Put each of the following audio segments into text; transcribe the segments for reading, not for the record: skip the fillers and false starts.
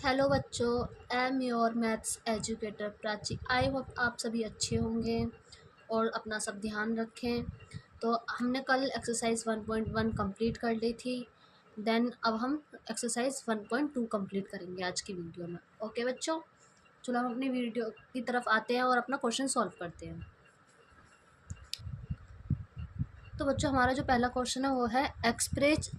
Hello बच्चों, I am your maths educator Prachi. I hope आप सभी अच्छे होंगे और अपना सब ध्यान रखें। तो हमने कल एक्सरसाइज 1.1 कंप्लीट कर ली थी। देन अब हम एक्सरसाइज 1.2 कंप्लीट करेंगे आज की वीडियो में। ओके बच्चों, चलो हम अपनी वीडियो की तरफ आते हैं और अपना क्वेश्चन सॉल्व करते हैं। तो बच्चों, हमारा जो पहला क्वेश्चन है वो है express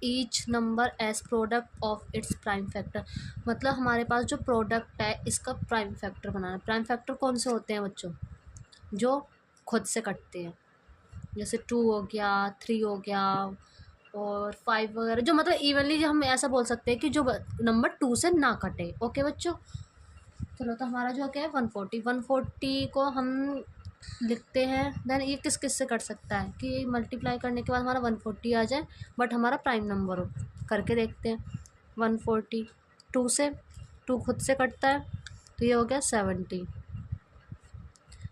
each number as product of its prime factor. मतलब हमारे पास जो प्रोडक्ट है इसका प्राइम फैक्टर बनाना है। प्राइम फैक्टर कौन से होते हैं बच्चों? जो खुद से कटते हैं, जैसे 2 हो गया, 3 हो गया और 5 वगैरह, जो मतलब इवनली जो हम ऐसा बोल सकते हैं कि जो नंबर 2 से ना कटे। ओके बच्चों, चलो तो हमारा जो क्या है 140 को हम लिखते हैं। देन ये किस किस से कट सकता है कि मल्टीप्लाई करने के बाद हमारा 140 आ जाए बट हमारा प्राइम नंबर हो। करके देखते हैं। 140 2 से, 2 खुद से कटता है तो ये हो गया 70।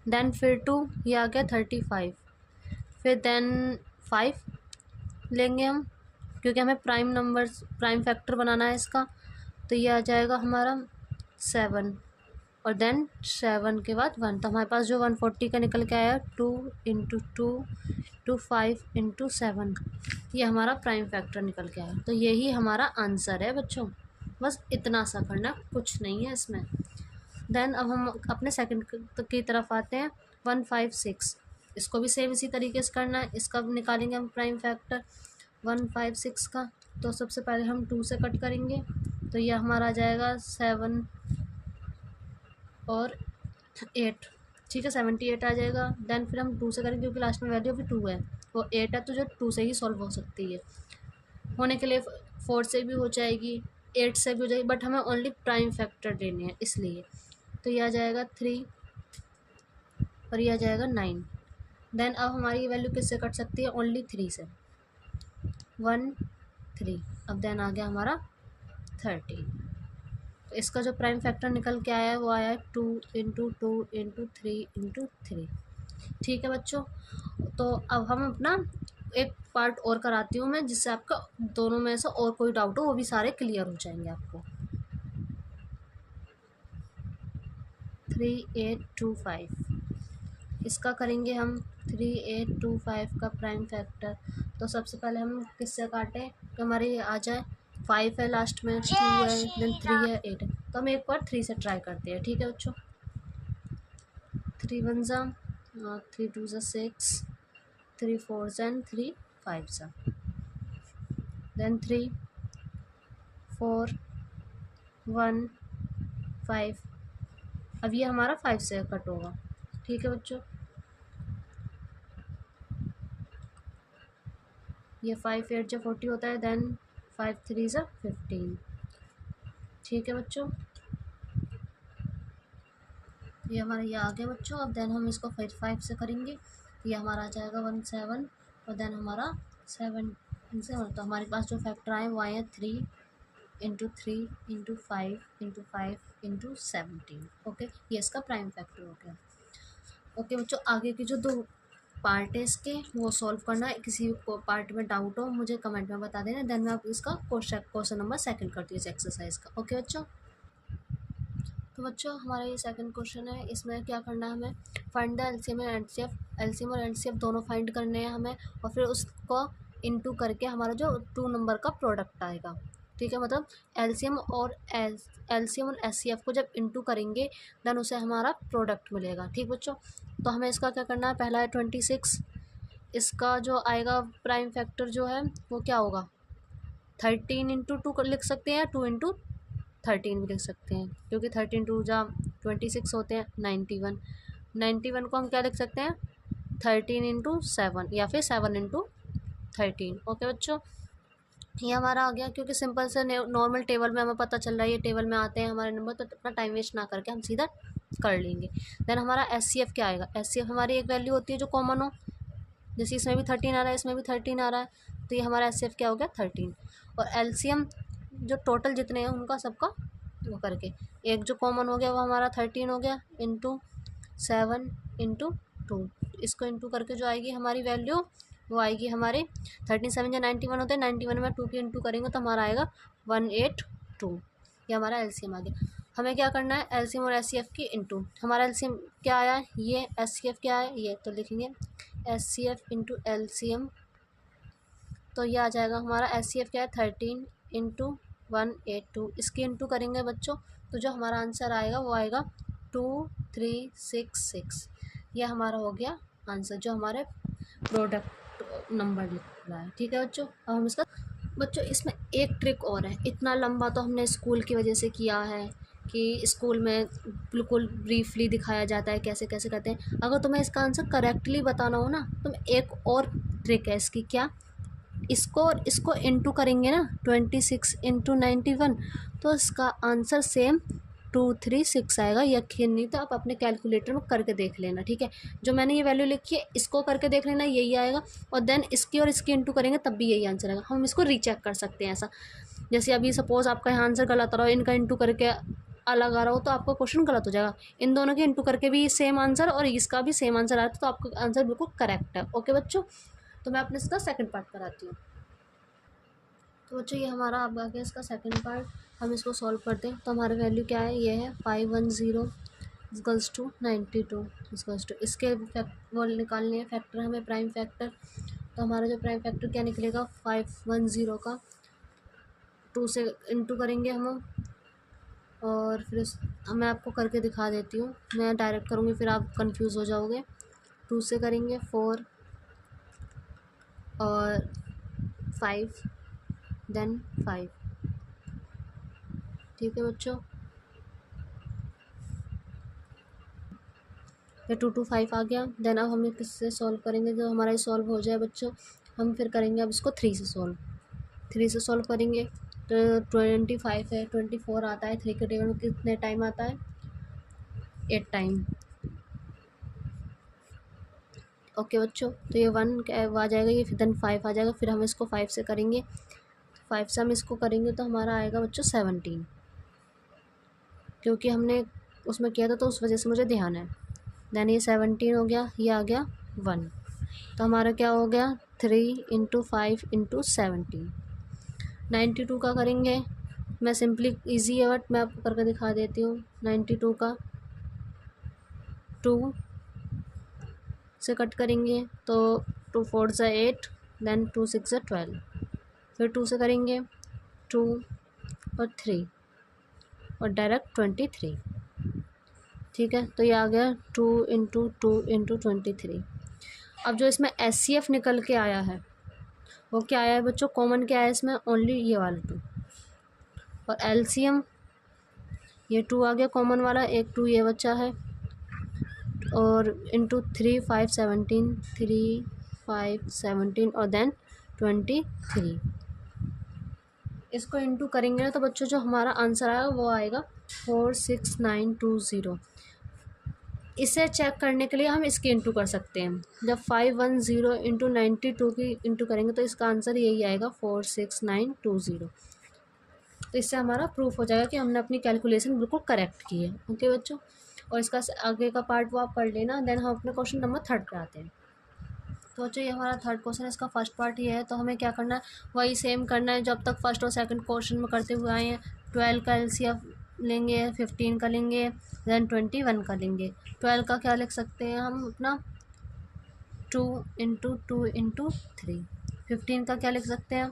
देन फिर 2, ये आ गया 35। फिर देन 5 लेंगे हम, क्योंकि हमें प्राइम फैक्टर बनाना है इसका। तो ये आ जाएगा हमारा 7 और देन 7 के बाद 1। तो हमारे पास जो 140 का निकल के आया 2 इंटू 2 5 इंटू 7, ये हमारा प्राइम फैक्टर निकल के आया। तो यही हमारा आंसर है बच्चों। बस इतना सा करना, कुछ नहीं है इसमें। देन अब हम अपने सेकंड की तरफ आते हैं। 156, इसको भी सेम इसी तरीके से करना है। इसका निकालेंगे हम प्राइम फैक्टर 156 का। तो सबसे पहले हम 2 से कट करेंगे तो यह हमारा आ जाएगा 7 और 8। ठीक है, 78 आ जाएगा। देन फिर हम 2 से करेंगे क्योंकि लास्ट में वैल्यू अभी 2 है, वो 8 है, तो जो 2 से ही सॉल्व हो सकती है। होने के लिए 4 से भी हो जाएगी, 8 से भी हो जाएगी, बट हमें ओनली प्राइम फैक्टर लेने हैं इसलिए। तो ये आ जाएगा 3 और ये आ जाएगा 9। देन अब हमारी वैल्यू किससे कट सकती है? ओनली 3 से। 1 3। अब देन आ गया हमारा 30। तो इसका जो प्राइम फैक्टर निकल के आया है वो आया है 2 इंटू 2 इंटू 3 इंटू 3। ठीक है बच्चों, तो अब हम अपना एक पार्ट और कराती हूँ मैं, जिससे आपका दोनों में से और कोई डाउट हो वो भी सारे क्लियर हो जाएंगे आपको। 3825 इसका करेंगे हम 3825 का प्राइम फैक्टर। तो सबसे पहले हम किससे काटें कि हमारे ये आ जाए। 5 है लास्ट में, 2 है, देन 3 है, 8 है। तो हम एक बार 3 से ट्राई करते हैं। ठीक है बच्चों, 3 1 जा, 3 2 जा 6, 3 4 जा, 3 5 जा, देन 3 4 1 5। अब ये हमारा 5 से कट होगा। ठीक है बच्चों, ये 5 8 जा 40 होता है, देन 5 3 जा 15। ठीक है बच्चों, ये हमारा ये आ गया बच्चों। अब देन हम इसको फिर 5 से करेंगे, ये हमारा आ जाएगा 17 और देन हमारा 7 से। तो हमारे पास जो फैक्टर आए वो आए हैं 3 into 3 into 5 into 5 into 17। Okay, ये इसका प्राइम फैक्टर हो गया। ओके बच्चों, आगे के जो 2 पार्ट है इसके वो सॉल्व करना है। किसी को पार्ट में डाउट हो मुझे कमेंट में बता देना, देन मैं आप इसका क्वेश्चन नंबर 2 करती हूँ इस एक्सरसाइज का। ओके बच्चों, तो बच्चों हमारा ये सेकंड क्वेश्चन है। इसमें क्या करना है हमें? Find the LCM and HCF. LCM और एचसीएफ दोनों फाइंड करने हैं हमें, और फिर उसको इनटू करके हमारा जो 2 नंबर का प्रोडक्ट आएगा। ठीक है, मतलब एलसीएम और एचसीएफ को जब इनटू करेंगे देन उसे हमारा प्रोडक्ट मिलेगा। ठीक बच्चों, तो हमें इसका क्या करना है? पहला है 26, इसका जो आएगा प्राइम फैक्टर जो है वो क्या होगा? 13 इंटू 2 लिख सकते हैं, 2 इंटू 13 भी लिख सकते हैं, क्योंकि 13 2 जा 26 होते हैं 91। 91 को हम क्या लिख सकते हैं? 13 इंटू 7 या फिर 7 इंटू 13। ओके बच्चों, ये हमारा आ गया, क्योंकि सिंपल से नॉर्मल टेबल में हमें पता चल रहा है ये टेबल में आते हैं हमारे नंबर, तो अपना टाइम वेस्ट ना करके हम सीधा कर लेंगे। देन हमारा एचसीएफ क्या आएगा? एचसीएफ हमारी एक वैल्यू होती है जो कॉमन हो, जैसे इसमें भी 13 आ रहा है, इसमें भी 13 आ रहा है, तो ये हमारा एचसीएफ क्या हो गया? 13। और एलसीएम जो टोटल जितने हैं उनका सबका वो करके एक जो कॉमन हो गया वो हमारा 13 हो गया इंटू 7 इंटू 2। इसको इंटू करके जो आएगी हमारी वैल्यू वो आएगी हमारे 13 7 या 91 होते हैं, 91 में 2 की इंटू करेंगे तो हमारा आएगा 182। ये हमारा एलसीएम आ गया। हमें क्या करना है, एलसीएम और एचसीएफ की इनटू। हमारा एलसीएम क्या आया है, ये एचसीएफ क्या है ये, तो लिखेंगे एचसीएफ इंटू एलसीएम। तो ये आ जाएगा हमारा एचसीएफ क्या है 13 इंटू 182। इसकी इंटू करेंगे बच्चों तो जो हमारा आंसर आएगा वो आएगा 2366। यह हमारा हो गया आंसर जो हमारे प्रोडक्ट नंबर लिख रहा है। ठीक है बच्चों, अब हम इसका बच्चों इसमें एक ट्रिक और है। इतना लंबा तो हमने स्कूल की वजह से किया है कि स्कूल में बिल्कुल ब्रीफली दिखाया जाता है कैसे कैसे करते हैं। अगर तुम्हें इसका आंसर करेक्टली बताना हो ना तो एक और ट्रिक है इसकी। क्या, इसको और इसको इंटू करेंगे ना 26 इंटू 91 तो इसका आंसर सेम 236 आएगा। यकीन नहीं तो आप अपने कैलकुलेटर में करके देख लेना। ठीक है, जो मैंने ये वैल्यू लिखी है इसको करके देख लेना, यही आएगा। और देन इसकी और इसकी इंटू करेंगे तब भी यही आंसर आएगा। हम इसको रीचेक कर सकते हैं ऐसा, जैसे अभी सपोज आपका यहाँ आंसर गलत आ रहा हो, इनका इंटू करके अलग आ रहा हो तो आपका क्वेश्चन गलत हो जाएगा। इन दोनों के इंटू करके भी सेम आंसर और इसका भी सेम आंसर आता है तो आपका आंसर बिल्कुल करेक्ट है। ओके बच्चों, तो मैं अपने इसका सेकंड पार्ट कराती हूँ। तो बच्चों ये हमारा अब आ गया इसका सेकंड पार्ट। हम इसको सॉल्व करते हैं तो हमारा वैल्यू क्या है, ये है 510 इक्वल्स टू 92 इक्वल्स टू। इसके वो निकालने हैं फैक्टर हमें, प्राइम फैक्टर। तो हमारा जो प्राइम फैक्टर क्या निकलेगा 510 का 2 से इंटू करेंगे हम। और फिर मैं आपको करके दिखा देती हूँ, मैं डायरेक्ट करूँगी फिर आप कंफ्यूज हो जाओगे। 2 से करेंगे 4 और 5 देन 5। ठीक है बच्चों, ये 2 to 5 आ गया। देन अब हम किससे सॉल्व करेंगे, जो हमारा सॉल्व हो जाए बच्चों हम फिर करेंगे अब इसको 3 से सॉल्व। 3 से सॉल्व करेंगे तो 25 है, 24 आता है, 3 के टेबल में कितने टाइम आता है 8 टाइम। ओके बच्चों, तो ये 1 आ जाएगा, ये फिर देन 5 आ जाएगा। फिर हम इसको 5 से करेंगे, 5 से हम इसको करेंगे तो हमारा आएगा बच्चों 17, क्योंकि हमने उसमें किया था तो उस वजह से मुझे ध्यान है। देन ये 17 हो गया, ये आ गया 1, तो हमारा क्या हो गया 3 इंटू 5 इंटू 17। 92 का करेंगे, मैं सिंपली इजी है बट मैं आपको करके दिखा देती हूँ। 92 का 2 से कट करेंगे तो 2 4 ज़ा 8, देन 2 6 ज़ा 12। फिर 2 से करेंगे 2 और 3 और डायरेक्ट 23। ठीक है, तो ये आ गया 2 इंटू 2 इंटू 23। अब जो इसमें एचसीएफ निकल के आया है वो क्या आया है बच्चों, कॉमन क्या है इसमें, ओनली ये वाला 2। और एलसीएम ये 2 आ गया कॉमन वाला, एक 2 ये बच्चा है। और इंटू 3 5 17, 3 5 17 और देन 23। इसको इंटू करेंगे ना तो बच्चों जो हमारा आंसर आएगा वो आएगा 46920। इसे चेक करने के लिए हम इसकी इंटू कर सकते हैं। जब 510 इंटू 92 की इंटू करेंगे तो इसका आंसर यही आएगा 46920। तो इससे हमारा प्रूफ हो जाएगा कि हमने अपनी कैलकुलेशन बिल्कुल करेक्ट की है। ओके बच्चों, और इसका आगे का पार्ट वो आप पढ़ लेना। देन हम अपने क्वेश्चन नंबर 3 पे आते हैं। तो बच्चों ये हमारा 3rd क्वेश्चन है, इसका फर्स्ट पार्ट ये है। तो हमें क्या करना है, वही सेम करना है जो अब तक फर्स्ट और सेकंड क्वेश्चन में करते हुए आए हैं। 12 का एलसीएम लेंगे, 15 का लेंगे, देन 21 का लेंगे। 12 का क्या लिख सकते हैं हम अपना 2 इंटू 2 इंटू 3। 15 का क्या लिख सकते हैं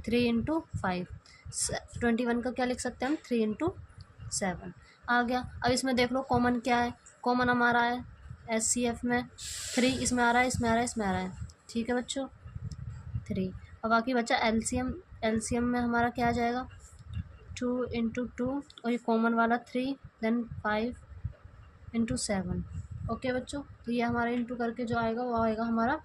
3 इंटू 5। 21 का क्या लिख सकते हैं हम 3 इंटू 7। आ गया। अब इसमें देख लो कॉमन क्या है, कॉमन हमारा है एचसीएफ में 3, इसमें आ रहा है, इसमें आ रहा है, इसमें आ रहा है। ठीक है बच्चों 3। अब बाकी बच्चा एलसीएम, एलसीएम में हमारा क्या आ जाएगा 2 इंटू 2 और ये कॉमन वाला 3, देन 5 इंटू 7। ओके बच्चों, तो ये हमारा इंटू करके जो आएगा वो आएगा हमारा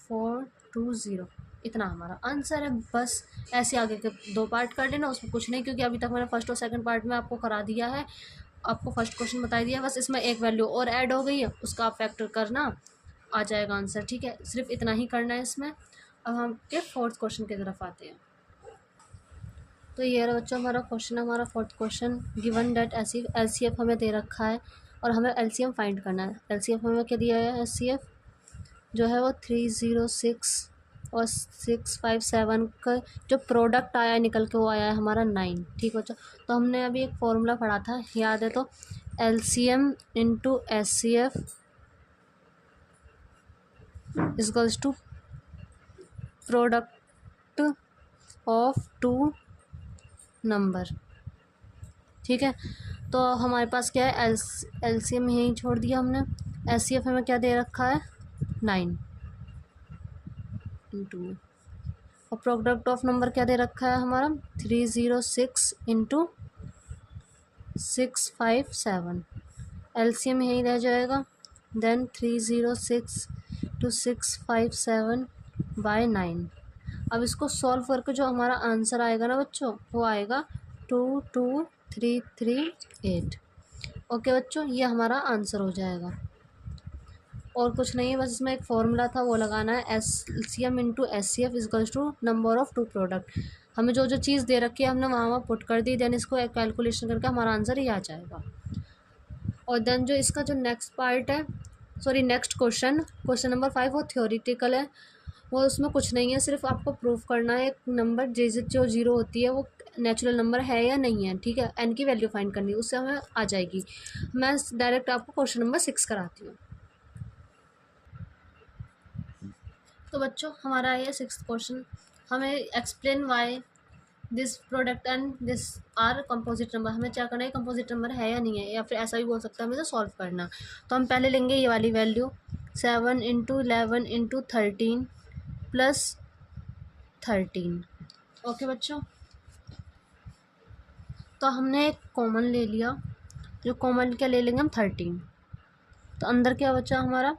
420। इतना हमारा आंसर है। बस ऐसे आगे के 2 पार्ट कर लेना, उसमें कुछ नहीं, क्योंकि अभी तक मैंने फर्स्ट और सेकंड पार्ट में आपको करा दिया है, आपको फर्स्ट क्वेश्चन बता दिया। बस इसमें एक वैल्यू और ऐड हो गई है, उसका आप फैक्टर करना, आ जाएगा आंसर। ठीक है, सिर्फ इतना ही करना है इसमें। अब हम के 4th क्वेश्चन की तरफ आते हैं। तो ये रहा बच्चों हमारा क्वेश्चन, हमारा 4th question. Given date LCF हमें दे रखा है और हमें एलसीएम फाइंड करना है। एलसीएफ हमें क्या दिया है, एलसीएफ जो है वो 306 और 657 का जो प्रोडक्ट आया निकल के वो आया है हमारा 9। ठीक बच्चों, तो हमने अभी एक फॉर्मूला पढ़ा था, याद है? तो LCM into SCF equals to product of two number. ठीक है, तो हमारे पास क्या है, LCM यहीं छोड़ दिया हमने, SCF हमें क्या दे रखा है 9 इंटू, और प्रोडक्ट ऑफ नंबर क्या दे रखा है हमारा 306 इंटू 657। LCM यहीं रह जाएगा, देन 306 टू 657 बाय 9। अब इसको सॉल्व करके जो हमारा आंसर आएगा ना बच्चों, वो आएगा 22338। ओके बच्चों, ये हमारा आंसर हो जाएगा, और कुछ नहीं है, बस इसमें एक फॉर्मूला था वो लगाना है, LCM into SCF equals to number of two product. हमें जो जो चीज़ दे रखी है हमने वहाँ पुट कर दी, देन इसको एक कैलकुलेशन करके हमारा आंसर ही आ जाएगा। और देन जो इसका जो नेक्स्ट पार्ट है, सॉरी नेक्स्ट क्वेश्चन नंबर 5, वो थ्योरेटिकल है, वो उसमें कुछ नहीं है, सिर्फ आपको प्रूफ करना है एक नंबर डिजिट जो 0 होती है वो नेचुरल नंबर है या नहीं है। ठीक है, n की वैल्यू फाइंड करनी है, उससे हमें आ जाएगी। मैं डायरेक्ट आपको क्वेश्चन नंबर 6 कराती हूँ। तो बच्चों हमारा ये 6th क्वेश्चन, हमें explain why this product and this are composite number. हमें क्या करना है, कंपोजिट नंबर है या नहीं है, या फिर ऐसा भी बोल सकता है हमें इसे सॉल्व करना। तो हम पहले लेंगे ये वाली value 7 into 11 into 13 plus 13। Okay बच्चों, तो हमने एक कॉमन ले लिया, जो कॉमन क्या ले लेंगे हम 13। तो अंदर क्या बचा हमारा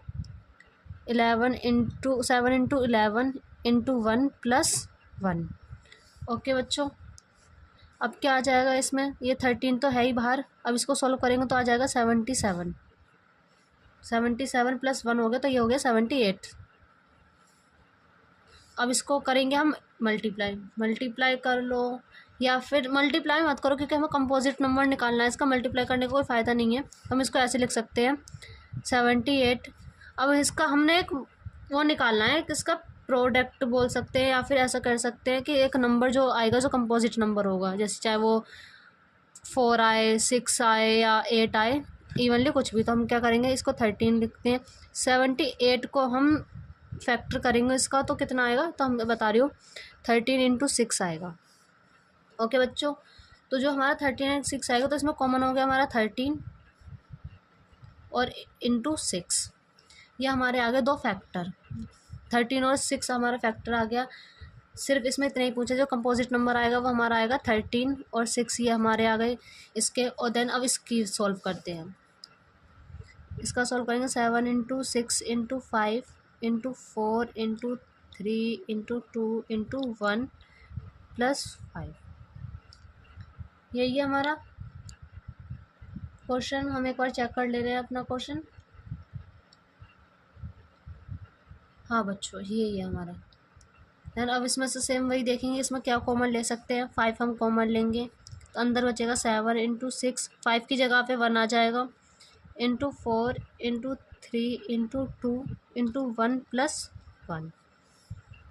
11 into 7 into 11 into 1 plus 1। Okay बच्चों, अब क्या आ जाएगा इसमें, ये 13 तो है ही बाहर, अब इसको सॉल्व करेंगे तो आ जाएगा 77। 77 प्लस 1 हो गया, तो ये हो गया 78। अब इसको करेंगे हम मल्टीप्लाई कर लो, या फिर मल्टीप्लाई मत करो क्योंकि हमें कंपोजिट नंबर निकालना है, इसका मल्टीप्लाई करने का कोई फ़ायदा नहीं है। हम इसको ऐसे लिख सकते हैं 78। अब इसका हमने एक वो निकालना है, इसका प्रोडक्ट बोल सकते हैं, या फिर ऐसा कर सकते हैं कि एक नंबर जो आएगा जो कंपोजिट नंबर होगा, जैसे चाहे वो 4 आए, 6 आए या 8 आए, इवनली कुछ भी, तो हम क्या करेंगे, इसको 13 लिखते हैं। 78 को हम फैक्टर करेंगे इसका, तो कितना आएगा, तो हम बता रही हूँ 13 इंटू 6 आएगा। ओके बच्चों, तो जो हमारा 13 एंड 6 आएगा, तो इसमें कॉमन हो गया हमारा 13 और इंटू 6, ये हमारे आ गए दो फैक्टर, 13 और 6 हमारा फैक्टर आ गया। सिर्फ इसमें इतना ही पूछा, जो कंपोजिट नंबर आएगा वो हमारा आएगा 13 और 6, ये हमारे आ गए इसके। और देन अब इसकी सॉल्व करते हैं, इसका सॉल्व करेंगे 7 into 6 into 5 into 4 into 3 into 2 into 1 plus 5। यही है हमारा क्वेश्चन। हम एक बार चेक कर ले रहे हैं अपना क्वेश्चन। हाँ बच्चों, यही है हमारा। देन अब इसमें से सेम वही देखेंगे, इसमें क्या कॉमन ले सकते हैं, 5 हम कॉमन लेंगे, तो अंदर बचेगा 7 इंटू 6, 5 की जगह पे 1 आ जाएगा, into 4 into 3 into 2 into 1 plus 1।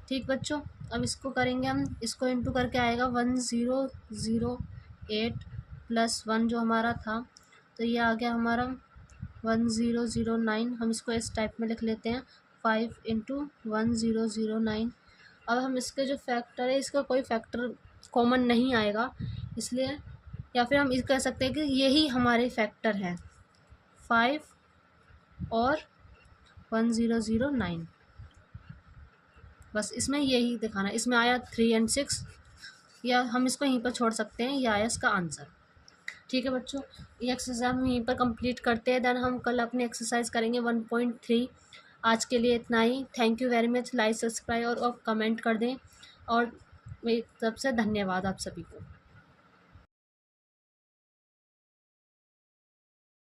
ठीक बच्चों, अब इसको करेंगे हम, इसको इंटू करके आएगा 1008 प्लस 1 जो हमारा था, तो ये आ गया हमारा 1009। हम इसको इस टाइप में लिख लेते हैं 5 इंटू 1009। अब हम इसके जो फैक्टर है, इसका कोई फैक्टर कॉमन नहीं आएगा, इसलिए, या फिर हम इस कह सकते हैं कि यही हमारे फैक्टर है 5 और 1009। बस इसमें यही दिखाना है, इसमें आया 3 एंड 6, या हम इसको यहीं पर छोड़ सकते हैं, यह आया इसका आंसर। ठीक है बच्चों, ये एक्सरसाइज हम यहीं पर कंप्लीट करते हैं, देन हम कल अपनी एक्सरसाइज करेंगे 1.3। आज के लिए इतना ही। Thank you very much. Like, subscribe और कमेंट कर दें, और मेरी तरफ से धन्यवाद आप सभी को।